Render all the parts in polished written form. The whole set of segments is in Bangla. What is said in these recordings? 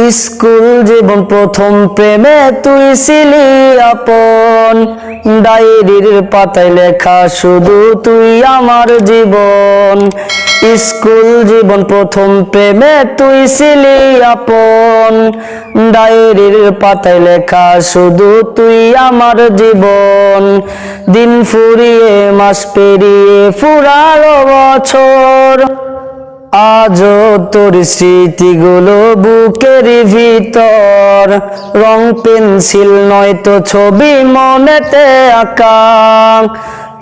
স্কুল জীবন প্রথম প্রেমে তুই ছিলি আপন, ডায়েরির পাতায় লেখা শুধু তুই আমার জীবন। স্কুল জীবন প্রথম প্রেমে তুই ছিলি আপন, ডায়েরির পাতায় লেখা শুধু তুই আমার জীবন। দিন ফুরিয়ে মাস পেরিয়ে ফুরালো বছর, আজও তোর স্মৃতিগুলো বুকের ভিতর। রং পেন্সিল নয়তো ছবি মনেতে আঁকা,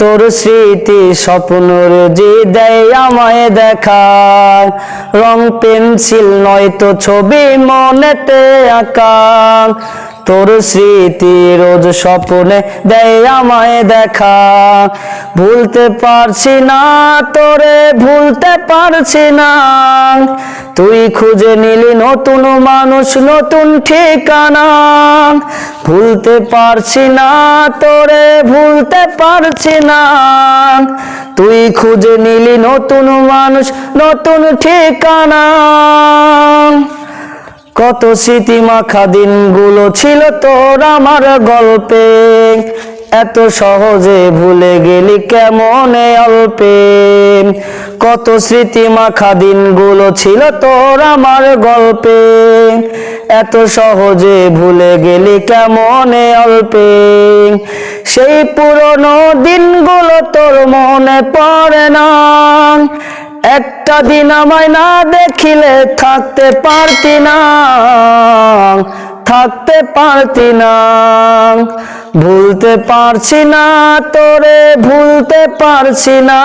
তোর স্মৃতি স্বপ্নর যে দেয় আমায় দেখা। রং পেন্সিল নয়তো ছবি মনেতে আঁকা, তোর স্মৃতি রোজ স্বপ্নে দেয় আমায় দেখা। ভুলতে পারছি না তোরে, ভুলতে পারছি না। তুই খুঁজে নিলি নতুন মানুষ, নতুন ঠিকানা। ভুলতে পারছি না তোরে, ভুলতে পারছি না। তুই খুঁজে নিলি নতুন মানুষ, নতুন ঠিকানা। কত স্মৃতি মাখা দিনগুলো ছিল তোর আমার গল্পে, এত সহজে ভুলে গেলি কেমনে অল্পে। কত স্মৃতি মাখা দিনগুলো ছিল তোর আমার গল্পে, এত সহজে ভুলে গেলি কেমনে অল্পে। সেই পুরনো দিনগুলো তোর মনে পড়ে না, একটা দিন আমায় না দেখিলে থাকতে পারতি না, থাকতে পারতি না। ভুলতে পারছি না তোরে, ভুলতে পারছি না।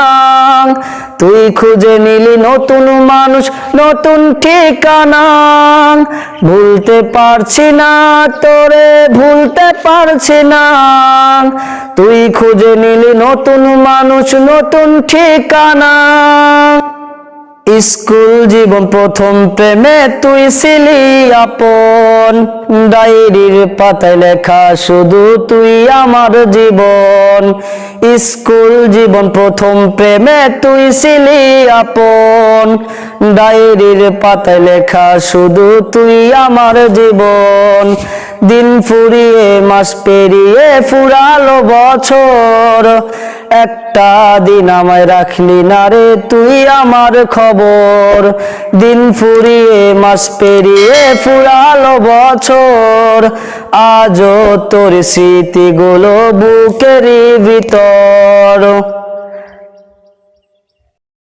তুই খুঁজে নিলি নতুন মানুষ, নতুন ঠিকানা। ভুলতে পারছি না তোরে, ভুলতে পারছি না। তুই খুঁজে নিলি নতুন মানুষ, নতুন ঠিকানা। স্কুল জীবন প্রথম প্রেমে তুই ছিলি আপন, ডায়েরির পাতায় লেখা শুধু তুই আমার জীবন। স্কুল জীবন প্রথম প্রেমে তুই ছিলি আপন, ডায়েরির পাতায় লেখা শুধু তুই আমার জীবন। দিন ফুরিয়ে মাস পেরিয়ে ফুরালো বছর, একটা দিন আমায় রাখলি না রে তুই আমার খবর। দিন ফুরিয়ে মাস পেরিয়ে ফুরালো বছর, আজও তোর স্মৃতিগুলো বুকের ভিতর।